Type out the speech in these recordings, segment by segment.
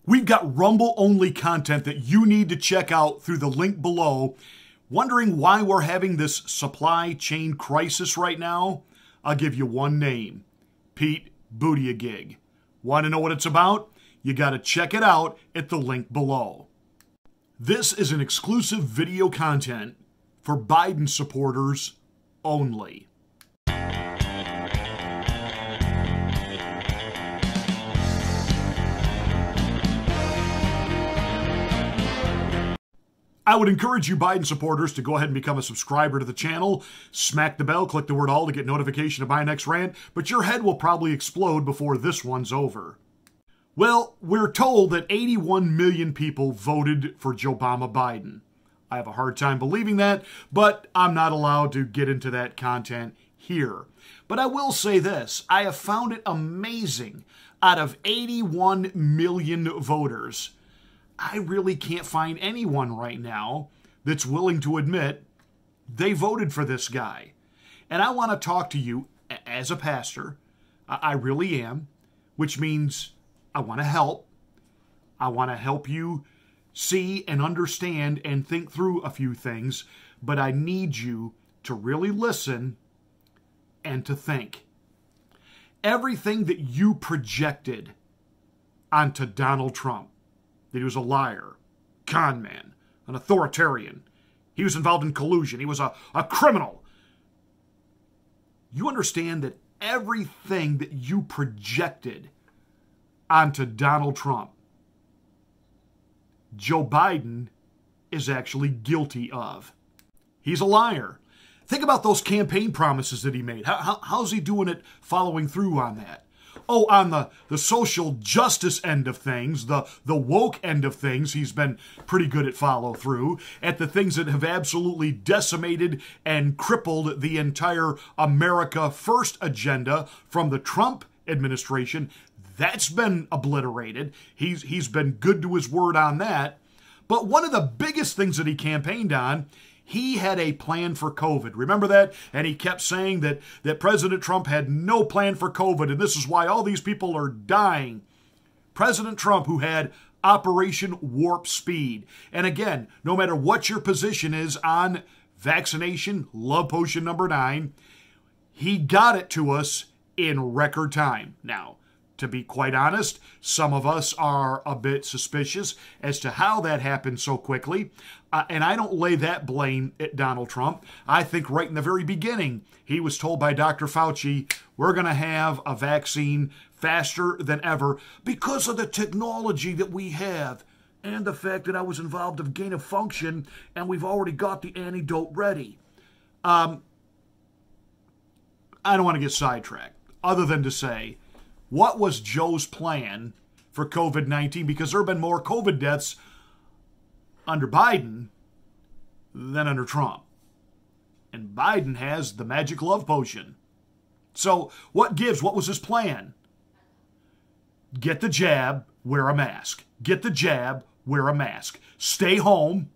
We've got Rumble-only content that you need to check out through the link below. Wondering why we're having this supply chain crisis right now? I'll give you one name. Pete Buttigieg. Want to know what it's about? You got to check it out at the link below. This is an exclusive video content for Biden supporters only. I would encourage you Biden supporters to go ahead and become a subscriber to the channel, smack the bell, click the word all to get notification of my next rant, but your head will probably explode before this one's over. Well, we're told that 81 million people voted for Joe Biden. I have a hard time believing that, but I'm not allowed to get into that content here. But I will say this, I have found it amazing. Out of 81 million voters, I really can't find anyone right now that's willing to admit they voted for this guy. And I want to talk to you as a pastor. I really am, which means I want to help. I want to help you see and understand and think through a few things, but I need you to really listen and to think. Everything that you projected onto Donald Trump, that he was a liar, con man, an authoritarian, he was involved in collusion, he was a criminal. You understand that everything that you projected onto Donald Trump, Joe Biden is actually guilty of. He's a liar. Think about those campaign promises that he made. How's he doing it following through on that? Oh, on the social justice end of things, the woke end of things, he's been pretty good at follow through. At the things that have absolutely decimated and crippled the entire America First agenda from the Trump administration, that's been obliterated. He's been good to his word on that. But one of the biggest things that he campaigned on, he had a plan for COVID. Remember that? And he kept saying that President Trump had no plan for COVID, and this is why all these people are dying. President Trump, who had Operation Warp Speed. And again, no matter what your position is on vaccination, love potion number 9, he got it to us in record time. Now, to be quite honest, some of us are a bit suspicious as to how that happened so quickly. And I don't lay that blame at Donald Trump. I think right in the very beginning, he was told by Dr. Fauci, we're going to have a vaccine faster than ever because of the technology that we have and the fact that I was involved in gain of function and we've already got the antidote ready. I don't want to get sidetracked other than to say, what was Joe's plan for COVID-19? Because there have been more COVID deaths under Biden than under Trump. And Biden has the magic love potion. So what gives? What was his plan? Get the jab, wear a mask. Get the jab, wear a mask. Stay home,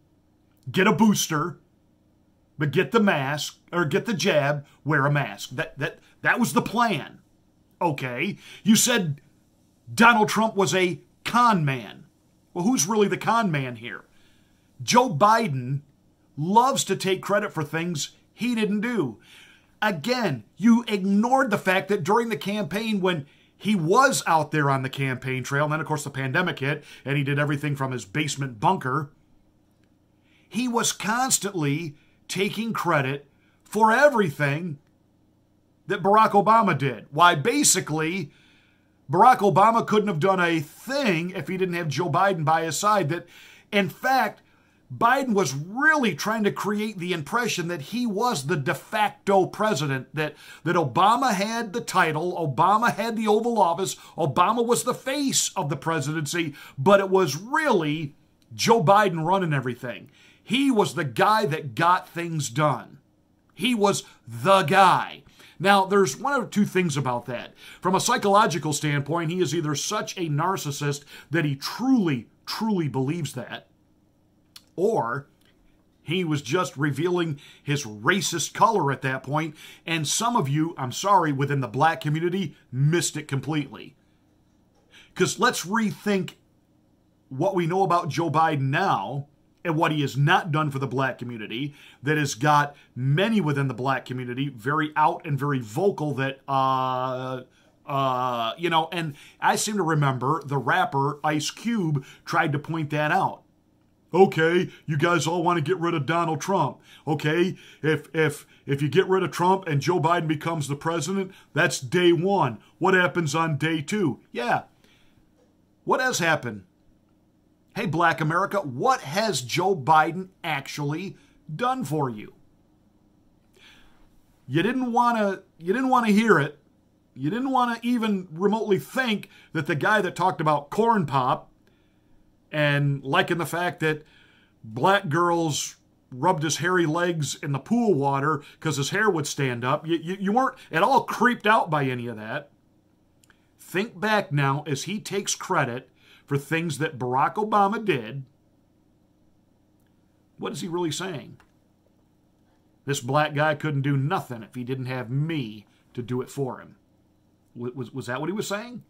get a booster, but get the mask, or get the jab, wear a mask. That was the plan. Okay, you said Donald Trump was a con man. Well, who's really the con man here? Joe Biden loves to take credit for things he didn't do. Again, you ignored the fact that during the campaign when he was out there on the campaign trail, and then of course the pandemic hit, and he did everything from his basement bunker, he was constantly taking credit for everything that Barack Obama did. Why, basically, Barack Obama couldn't have done a thing if he didn't have Joe Biden by his side. That, in fact, Biden was really trying to create the impression that he was the de facto president, that Obama had the title, Obama had the Oval Office, Obama was the face of the presidency, but it was really Joe Biden running everything. He was the guy that got things done. He was the guy. Now, there's one or two things about that. From a psychological standpoint, he is either such a narcissist that he truly, truly believes that, or he was just revealing his racist color at that point, and some of you, I'm sorry, within the black community, missed it completely. Because let's rethink what we know about Joe Biden now and what he has not done for the black community, that has got many within the black community very out and very vocal that, and I seem to remember the rapper Ice Cube tried to point that out. Okay, you guys all want to get rid of Donald Trump. Okay, if you get rid of Trump and Joe Biden becomes the president, that's day one. What happens on day two? Yeah. What has happened? Hey, Black America, what has Joe Biden actually done for you? You didn't want to hear it. You didn't want to even remotely think that the guy that talked about corn pop and liking the fact that black girls rubbed his hairy legs in the pool water because his hair would stand up. You weren't at all creeped out by any of that. Think back now as he takes credit for things that Barack Obama did. What is he really saying? This black guy couldn't do nothing if he didn't have me to do it for him. Was that what he was saying?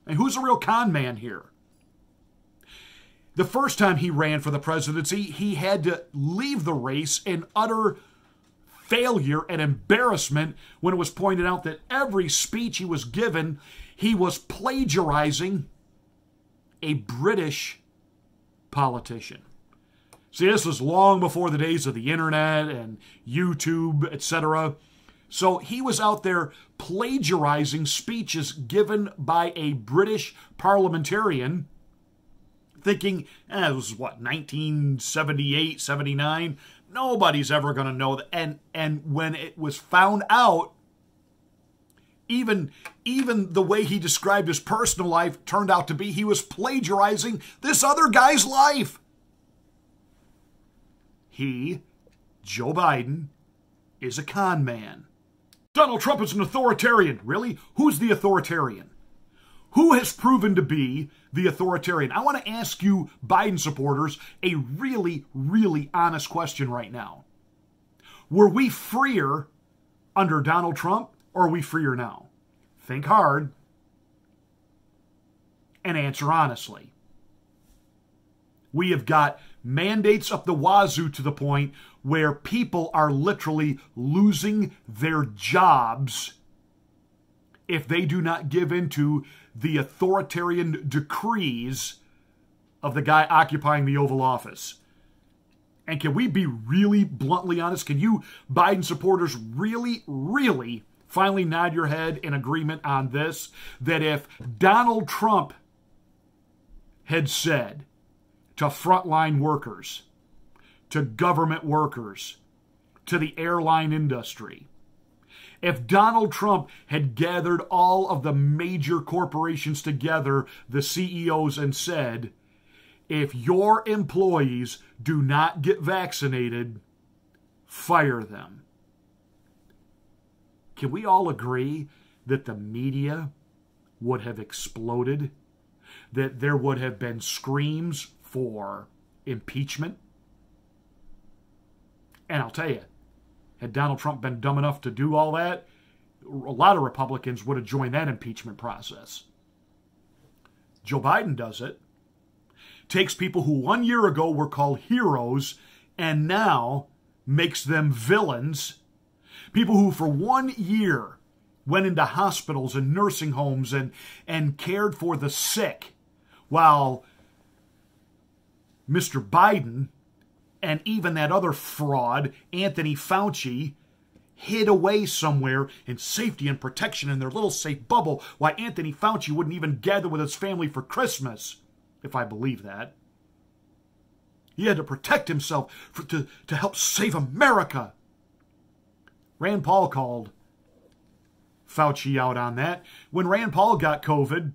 And who's the real con man here? The first time he ran for the presidency, he had to leave the race in utter failure and embarrassment when it was pointed out that every speech he was given, he was plagiarizing a British politician. See, this was long before the days of the internet and YouTube, etc. So he was out there plagiarizing speeches given by a British parliamentarian, thinking, it was what, 1978, 79? Nobody's ever going to know that. And when it was found out, even the way he described his personal life turned out to be he was plagiarizing this other guy's life. He, Joe Biden, is a con man. Donald Trump is an authoritarian. Really? Who's the authoritarian? Who has proven to be the authoritarian? I want to ask you, Biden supporters, a really, really honest question right now. Were we freer under Donald Trump, or are we freer now? Think hard and answer honestly. We have got mandates up the wazoo to the point where people are literally losing their jobs if they do not give into the authoritarian decrees of the guy occupying the Oval Office. And can we be really bluntly honest? Can you Biden supporters really, really finally nod your head in agreement on this? That if Donald Trump had said to frontline workers, to government workers, to the airline industry, if Donald Trump had gathered all of the major corporations together, the CEOs, and said, if your employees do not get vaccinated, fire them. Can we all agree that the media would have exploded? That there would have been screams for impeachment? And I'll tell you, had Donald Trump been dumb enough to do all that, a lot of Republicans would have joined that impeachment process. Joe Biden does it. Takes people who 1 year ago were called heroes and now makes them villains. People who for 1 year went into hospitals and nursing homes and cared for the sick, while Mr. Biden and even that other fraud, Anthony Fauci, hid away somewhere in safety and protection in their little safe bubble, why Anthony Fauci wouldn't even gather with his family for Christmas, if I believe that. He had to protect himself to help save America. Rand Paul called Fauci out on that. When Rand Paul got COVID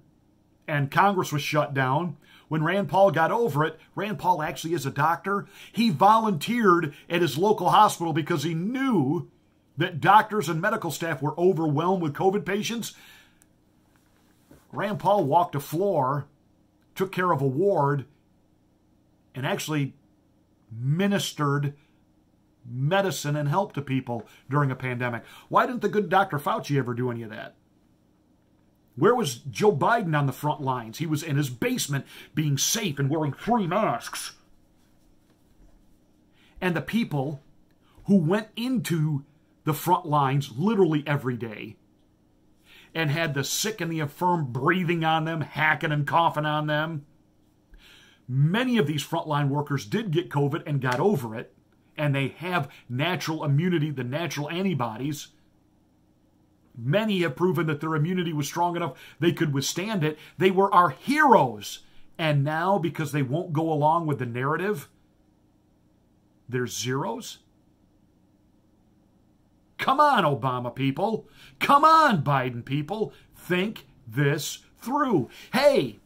and Congress was shut down, when Rand Paul got over it, Rand Paul actually is a doctor. He volunteered at his local hospital because he knew that doctors and medical staff were overwhelmed with COVID patients. Rand Paul walked a floor, took care of a ward, and actually ministered medicine and help to people during a pandemic. Why didn't the good Dr. Fauci ever do any of that? Where was Joe Biden on the front lines? He was in his basement being safe and wearing 3 masks. And the people who went into the front lines literally every day and had the sick and the infirm breathing on them, hacking and coughing on them. Many of these frontline workers did get COVID and got over it, and they have natural immunity, the natural antibodies. Many have proven that their immunity was strong enough they could withstand it. They were our heroes. And now, because they won't go along with the narrative, they're zeros? Come on, Obama people. Come on, Biden people. Think this through. Hey,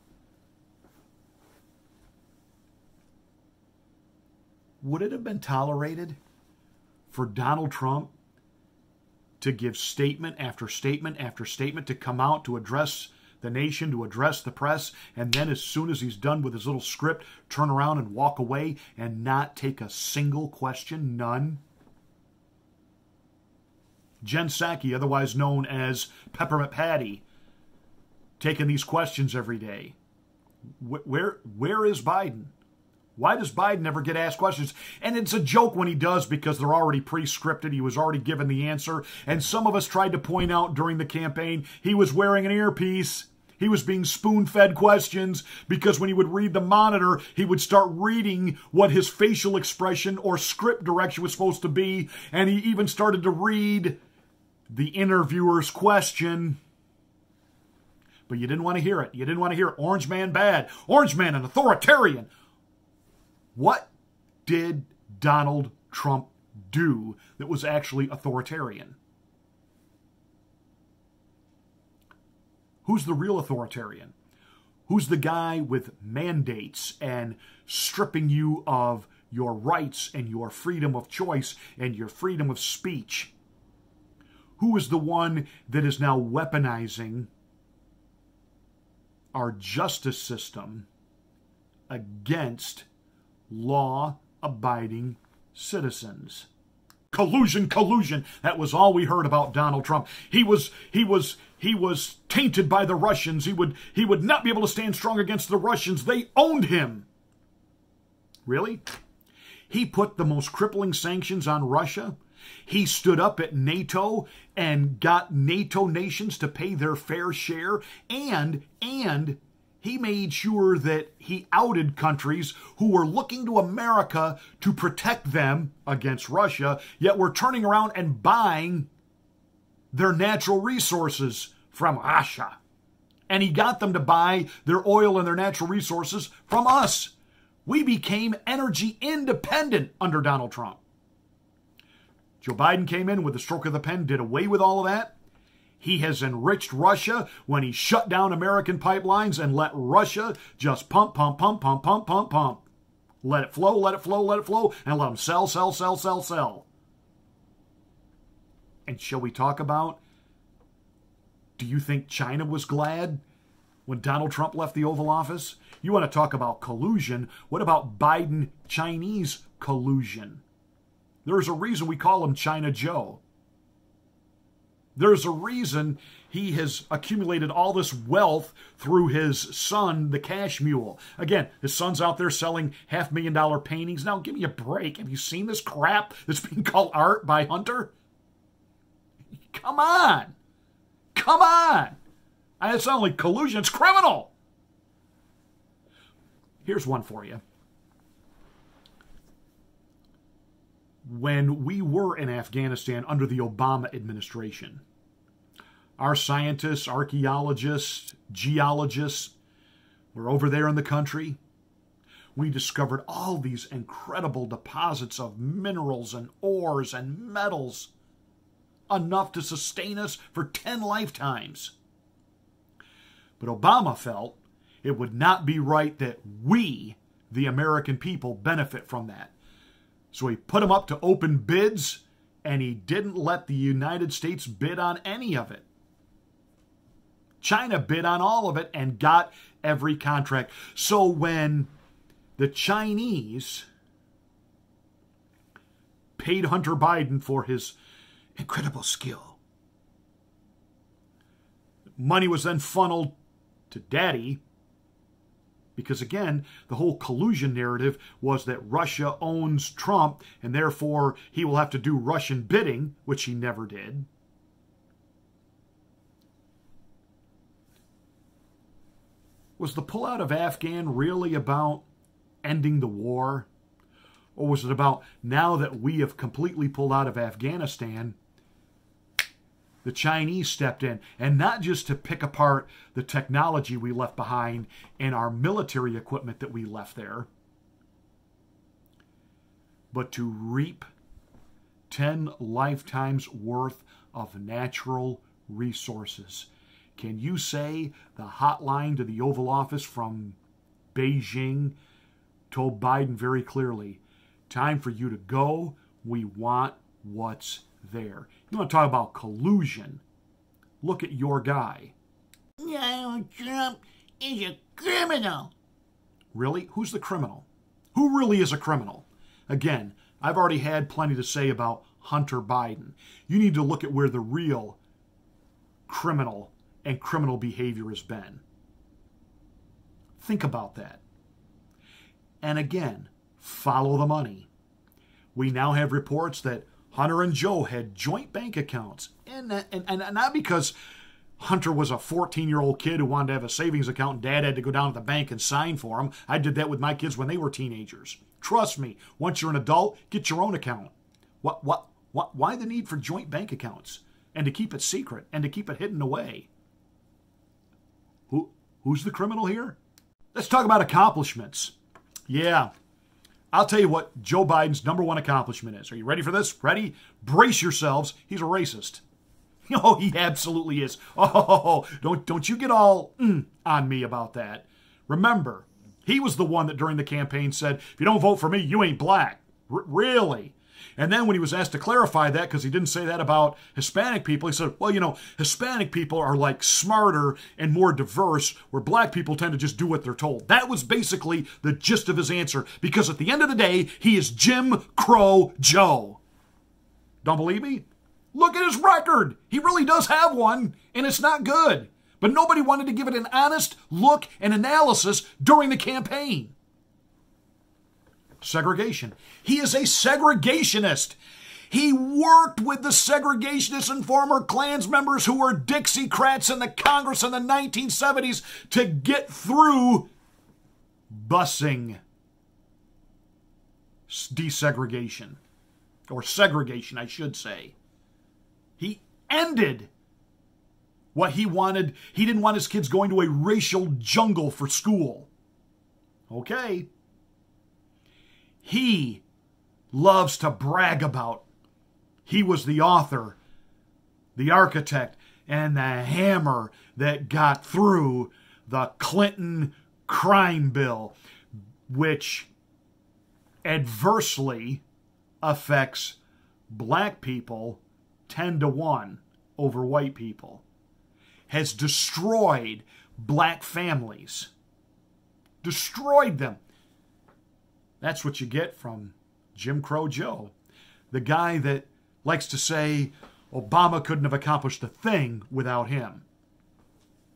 would it have been tolerated for Donald Trump to give statement after statement after statement, to come out to address the nation, to address the press, and then as soon as he's done with his little script, turn around and walk away and not take a single question? None. Jen Psaki, otherwise known as Peppermint Patty, taking these questions every day. Where is Biden? Why does Biden never get asked questions? And it's a joke when he does, because they're already pre-scripted. He was already given the answer. And some of us tried to point out during the campaign he was wearing an earpiece. He was being spoon-fed questions, because when he would read the monitor, he would start reading what his facial expression or script direction was supposed to be. And he even started to read the interviewer's question. But you didn't want to hear it. You didn't want to hear it. Orange man bad. Orange man an authoritarian. What did Donald Trump do that was actually authoritarian? Who's the real authoritarian? Who's the guy with mandates and stripping you of your rights and your freedom of choice and your freedom of speech? Who is the one that is now weaponizing our justice system against law-abiding citizens? Collusion, collusion. That was all we heard about Donald Trump. He was tainted by the Russians. He would not be able to stand strong against the Russians. They owned him. Really? He put the most crippling sanctions on Russia. He stood up at NATO and got NATO nations to pay their fair share, and he made sure that he outed countries who were looking to America to protect them against Russia, yet were turning around and buying their natural resources from Russia. And he got them to buy their oil and their natural resources from us. We became energy independent under Donald Trump. Joe Biden came in with the stroke of the pen, did away with all of that. He has enriched Russia when he shut down American pipelines and let Russia just pump, pump, pump, pump, pump, pump, pump. Let it flow, let it flow, let it flow, and let them sell, sell, sell, sell, sell. And shall we talk about, do you think China was glad when Donald Trump left the Oval Office? You want to talk about collusion? What about Biden-Chinese collusion? There's a reason we call him China Joe. There's a reason he has accumulated all this wealth through his son, the Cash Mule. Again, his son's out there selling $500,000 paintings. Now, give me a break. Have you seen this crap that's being called art by Hunter? Come on. Come on. And it's not only collusion, it's criminal. Here's one for you. When we were in Afghanistan under the Obama administration, our scientists, archaeologists, geologists were over there in the country. We discovered all these incredible deposits of minerals and ores and metals, enough to sustain us for 10 lifetimes. But Obama felt it would not be right that we, the American people, benefit from that. So he put them up to open bids, and he didn't let the United States bid on any of it. China bid on all of it and got every contract. So when the Chinese paid Hunter Biden for his incredible skill, money was then funneled to Daddy, because again, the whole collusion narrative was that Russia owns Trump and therefore he will have to do Russian bidding, which he never did. Was the pullout of Afghan really about ending the war? Or was it about, now that we have completely pulled out of Afghanistan, the Chinese stepped in, and not just to pick apart the technology we left behind and our military equipment that we left there, but to reap 10 lifetimes worth of natural resources. Can you say the hotline to the Oval Office from Beijing told Biden very clearly, time for you to go, we want what's there. You want to talk about collusion? Look at your guy. Donald Trump is a criminal. Really? Who's the criminal? Who really is a criminal? Again, I've already had plenty to say about Hunter Biden. You need to look at where the real criminal and criminal behavior has been. Think about that. And again, follow the money. We now have reports that Hunter and Joe had joint bank accounts. And not because Hunter was a 14-year-old kid who wanted to have a savings account and Dad had to go down to the bank and sign for him. I did that with my kids when they were teenagers. Trust me, once you're an adult, get your own account. Why the need for joint bank accounts? And to keep it secret and to keep it hidden away? Who's the criminal here? Let's talk about accomplishments. Yeah. I'll tell you what Joe Biden's number one accomplishment is. Are you ready for this? Ready? Brace yourselves. He's a racist. Oh, he absolutely is. Oh, don't you get all on me about that. Remember, he was the one that during the campaign said, if you don't vote for me, you ain't black. Really? And then when he was asked to clarify that, because he didn't say that about Hispanic people, he said, well, Hispanic people are like smarter and more diverse, where black people tend to just do what they're told. That was basically the gist of his answer, because at the end of the day, he is Jim Crow Joe. Don't believe me? Look at his record. He really does have one, and it's not good. But nobody wanted to give it an honest look and analysis during the campaign. Segregation. He is a segregationist. He worked with the segregationists and former Klans members who were Dixiecrats in the Congress in the 1970s to get through busing desegregation, or segregation, I should say. He ended what he wanted. He didn't want his kids going to a racial jungle for school. Okay. He loves to brag about he was the author, the architect, and the hammer that got through the Clinton crime bill, which adversely affects black people 10-1 over white people, has destroyed black families, destroyed them. That's what you get from Jim Crow Joe, the guy that likes to say Obama couldn't have accomplished a thing without him.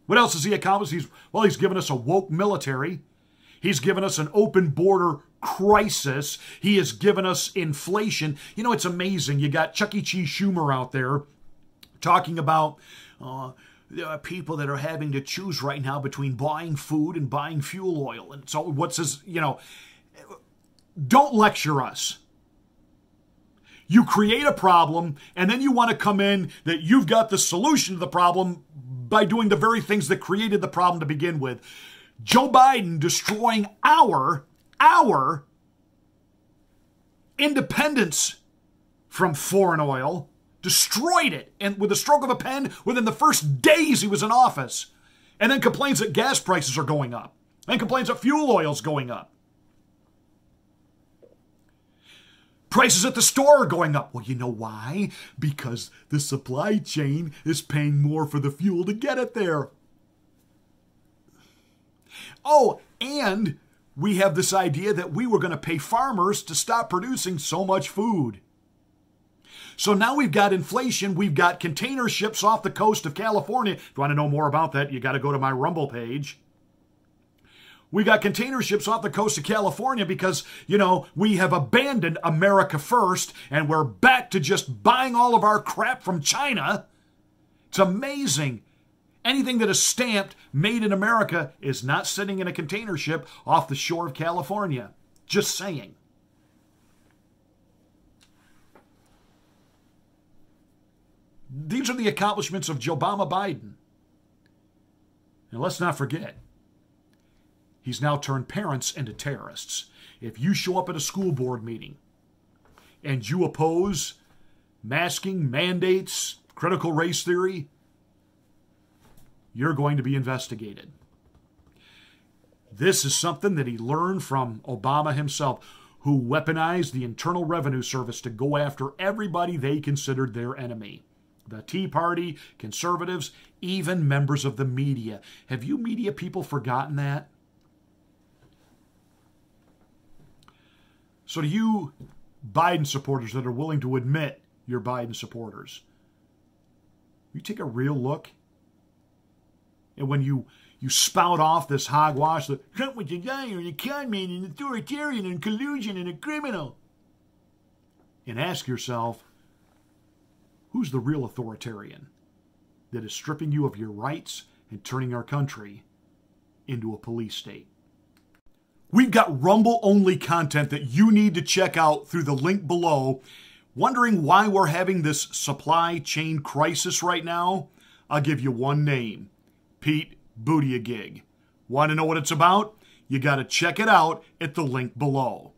What else has he accomplished? He's given us a woke military. He's given us an open border crisis. He has given us inflation. It's amazing. You got Chuck E. Cheese Schumer out there talking about there are people that are having to choose right now between buying food and buying fuel oil. And so what's his, don't lecture us. You create a problem, and then you want to come in that you've got the solution to the problem by doing the very things that created the problem to begin with. Joe Biden destroying our independence from foreign oil, destroyed it, and with a stroke of a pen within the first days he was in office, and then complains that gas prices are going up, and complains that fuel oil is going up. Prices at the store are going up. Well, you know why? Because the supply chain is paying more for the fuel to get it there. Oh, and we have this idea that we were going to pay farmers to stop producing so much food. So now we've got inflation. We've got container ships off the coast of California. If you want to know more about that, you got to go to my Rumble page. We got container ships off the coast of California because, we have abandoned America first and we're back to just buying all of our crap from China. It's amazing. Anything that is stamped made in America is not sitting in a container ship off the shore of California. Just saying. These are the accomplishments of Joe Biden. And let's not forget, he's now turned parents into terrorists. If you show up at a school board meeting and you oppose masking, mandates, critical race theory, you're going to be investigated. This is something that he learned from Obama himself, who weaponized the Internal Revenue Service to go after everybody they considered their enemy. The Tea Party, conservatives, even members of the media. Have you media people forgotten that? So to you Biden supporters that are willing to admit you're Biden supporters, you take a real look. And when you spout off this hogwash that Trump was a liar and a conman and authoritarian and collusion and a criminal, and ask yourself, who's the real authoritarian that is stripping you of your rights and turning our country into a police state? We've got Rumble-only content that you need to check out through the link below. Wondering why we're having this supply chain crisis right now? I'll give you one name. Pete Buttigieg. Want to know what it's about? You got to check it out at the link below.